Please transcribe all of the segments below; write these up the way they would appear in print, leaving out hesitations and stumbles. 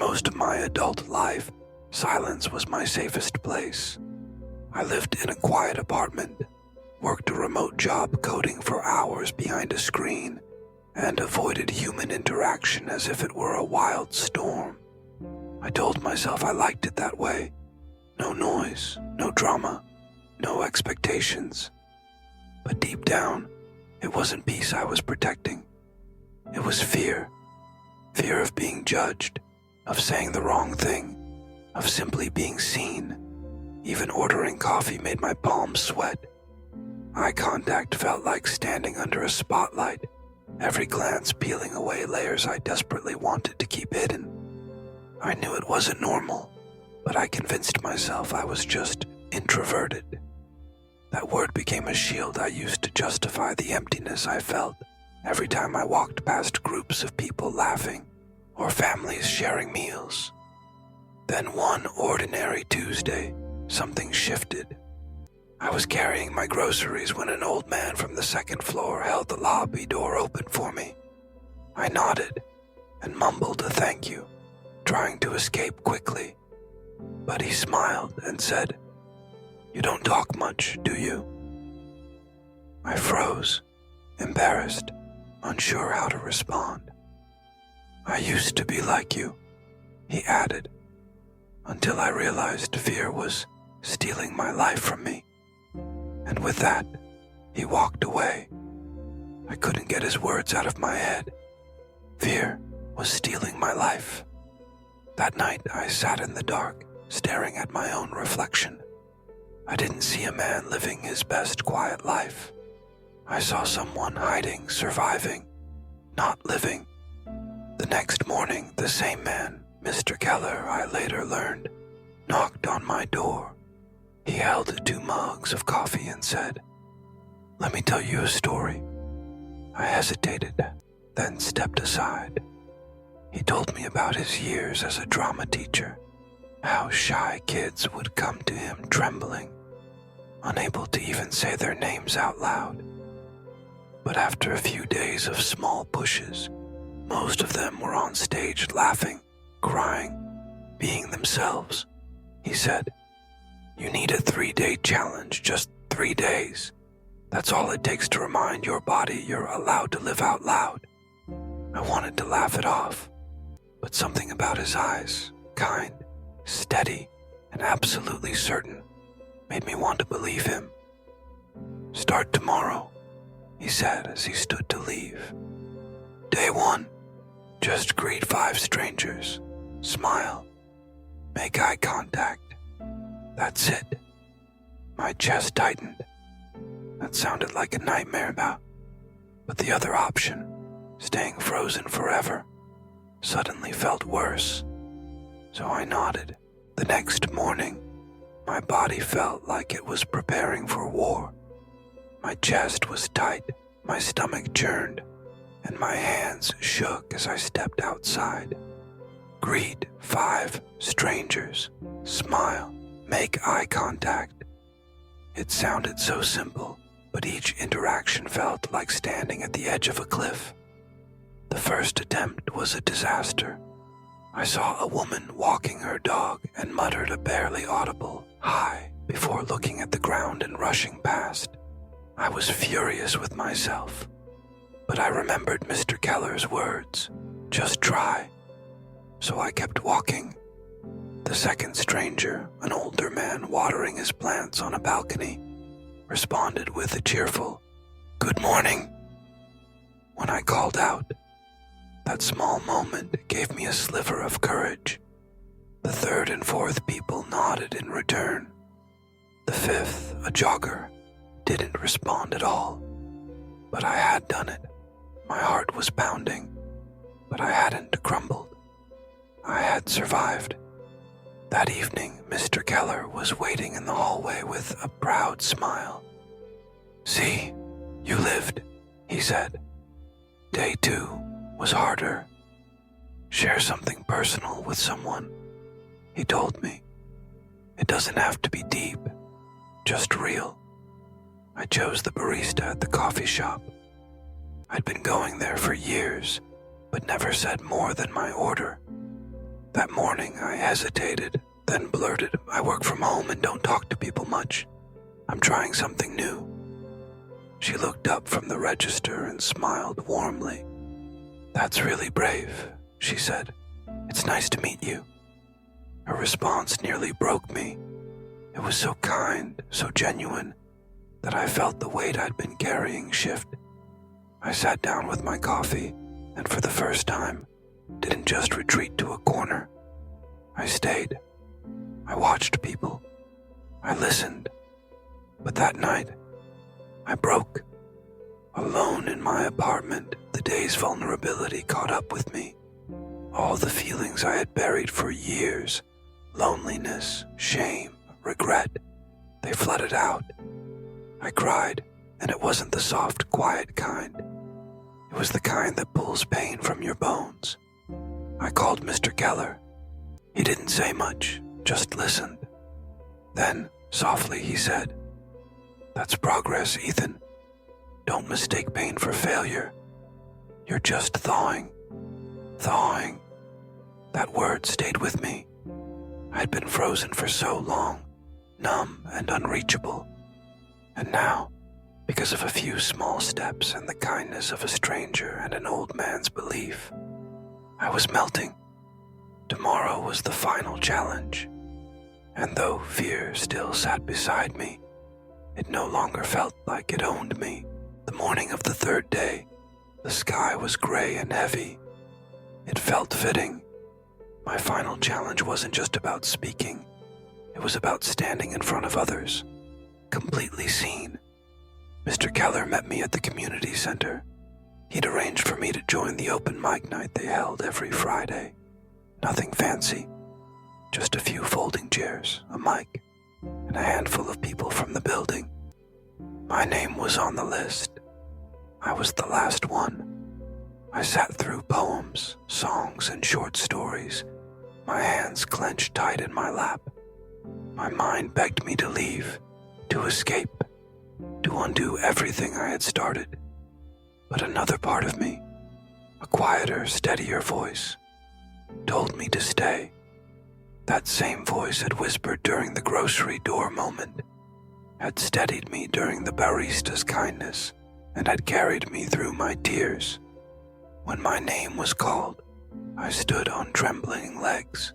most of my adult life, silence was my safest place. I lived in a quiet apartment, worked a remote job coding for hours behind a screen, and avoided human interaction as if it were a wild storm. I told myself I liked it that way. No noise, no drama, no expectations. But deep down, it wasn't peace I was protecting. It was fear. Fear of being judged, of saying the wrong thing, of simply being seen. Even ordering coffee made my palms sweat. Eye contact felt like standing under a spotlight, every glance peeling away layers I desperately wanted to keep hidden. I knew it wasn't normal, but I convinced myself I was just introverted. That word became a shield I used to justify the emptiness I felt every time I walked past groups of people laughing or families sharing meals. Then one ordinary Tuesday, something shifted. I was carrying my groceries when an old man from the second floor held the lobby door open for me. I nodded and mumbled a thank you, trying to escape quickly. But he smiled and said, "You don't talk much, do you?" I froze, embarrassed, unsure how to respond. "I used to be like you," he added, until I realized fear was stealing my life from me. And with that, he walked away. I couldn't get his words out of my head. Fear was stealing my life. That night, I sat in the dark, staring at my own reflection. I didn't see a man living his best quiet life. I saw someone hiding, surviving, not living. The next morning, the same man, Mr. Keller, I later learned, knocked on my door. He held 2 mugs of coffee and said, "Let me tell you a story." I hesitated, then stepped aside. He told me about his years as a drama teacher, how shy kids would come to him trembling, unable to even say their names out loud. But after a few days of small pushes, most of them were on stage laughing, crying, being themselves. He said, "You need a 3-day challenge, just 3 days. That's all it takes to remind your body you're allowed to live out loud." I wanted to laugh it off, but something about his eyes, kind, steady, and absolutely certain, made me want to believe him. "Start tomorrow," he said as he stood to leave. "Day 1, just greet 5 strangers, smile, make eye contact. That's it." My chest tightened. That sounded like a nightmare now, but the other option, staying frozen forever, suddenly felt worse. So I nodded. The next morning, my body felt like it was preparing for war. My chest was tight, my stomach churned, and my hands shook as I stepped outside. Greet 5 strangers, smile, make eye contact. It sounded so simple, but each interaction felt like standing at the edge of a cliff. The first attempt was a disaster. I saw a woman walking her dog and muttered a barely audible "hi" before looking at the ground and rushing past. I was furious with myself, but I remembered Mr. Keller's words, "Just try." So I kept walking. The second stranger, an older man watering his plants on a balcony, responded with a cheerful, "Good morning." When I called out, that small moment gave me a sliver of courage. The third and fourth people nodded in return. The fifth, a jogger, didn't respond at all. But I had done it. My heart was pounding, but I hadn't crumbled. I had survived. That evening, Mr. Keller was waiting in the hallway with a proud smile. "See, you lived," he said. "Day 2 was harder. Share something personal with someone," he told me. "It doesn't have to be deep, just real." I chose the barista at the coffee shop. I'd been going there for years, but never said more than my order. That morning I hesitated, then blurted, "I work from home and don't talk to people much. I'm trying something new." She looked up from the register and smiled warmly. "That's really brave," she said. "It's nice to meet you." Her response nearly broke me. It was so kind, so genuine, that I felt the weight I'd been carrying shift. I sat down with my coffee, and for the first time, didn't just retreat to a corner. I stayed. I watched people. I listened. But that night, I broke. Alone in my apartment, the day's vulnerability caught up with me. All the feelings I had buried for years, loneliness, shame, regret, they flooded out. I cried, and it wasn't the soft, quiet kind. It was the kind that pulls pain from your bones. I called Mr. Keller. He didn't say much, just listened. Then, softly, he said, "That's progress, Ethan. Don't mistake pain for failure. You're just thawing. Thawing." That word stayed with me. I'd been frozen for so long, numb and unreachable. And now, because of a few small steps and the kindness of a stranger and an old man's belief, I was melting. Tomorrow was the final challenge. And though fear still sat beside me, it no longer felt like it owned me. The morning of the third day, the sky was gray and heavy. It felt fitting. My final challenge wasn't just about speaking. It was about standing in front of others, completely seen. Mr. Keller met me at the community center. He'd arranged for me to join the open mic night they held every Friday. Nothing fancy, just a few folding chairs, a mic, and a handful of people from the building. My name was on the list. I was the last one. I sat through poems, songs, and short stories, my hands clenched tight in my lap. My mind begged me to leave, to escape, to undo everything I had started. But another part of me, a quieter, steadier voice, told me to stay. That same voice had whispered during the grocery door moment, had steadied me during the barista's kindness, and had carried me through my tears. When my name was called, I stood on trembling legs.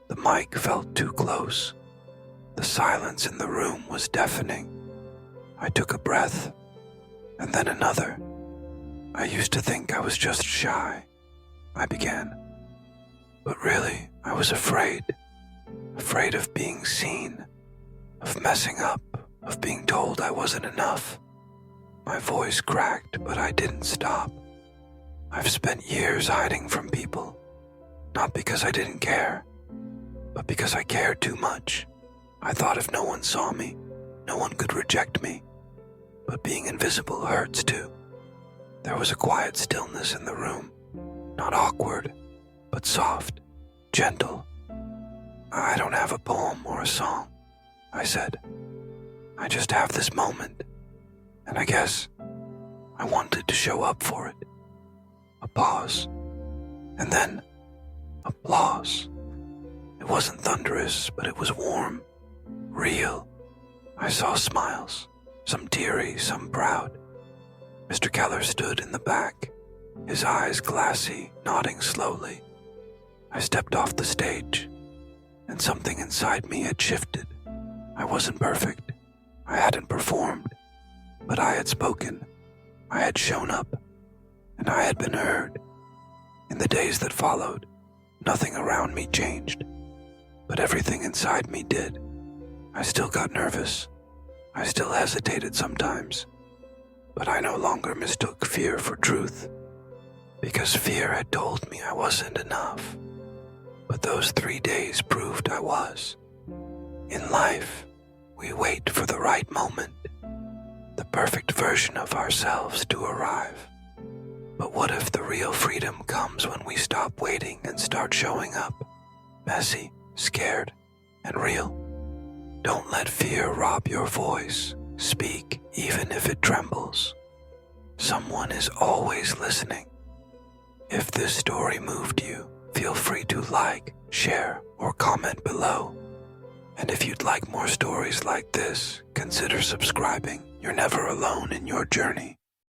The mic felt too close. The silence in the room was deafening. I took a breath, and then another. "I used to think I was just shy," I began. But really, I was afraid of being seen, of messing up, of being told I wasn't enough. My voice cracked, but I didn't stop. I've spent years hiding from people, not because I didn't care, but because I cared too much. I thought if no one saw me, no one could reject me. But being invisible hurts too. There was a quiet stillness in the room, not awkward, but soft, gentle. "I don't have a poem or a song," I said. "I just have this moment, and I guess I wanted to show up for it." A pause, and then applause. It wasn't thunderous, but it was warm, real. I saw smiles, some teary, some proud. Mr. Keller stood in the back, his eyes glassy, nodding slowly. I stepped off the stage, and something inside me had shifted. I wasn't perfect. I hadn't performed, but I had spoken. I had shown up, and I had been heard. In the days that followed, nothing around me changed, but everything inside me did. I still got nervous. I still hesitated sometimes, but I no longer mistook fear for truth, because fear had told me I wasn't enough. But those 3 days proved I was. In life, we wait for the right moment, the perfect version of ourselves to arrive. But what if the real freedom comes when we stop waiting and start showing up, messy, scared, and real? Don't let fear rob your voice. Speak, even if it trembles. Someone is always listening. If this story moved you, Feel free to like, share, or comment below. And if you'd like more stories like this, consider subscribing. You're never alone in your journey.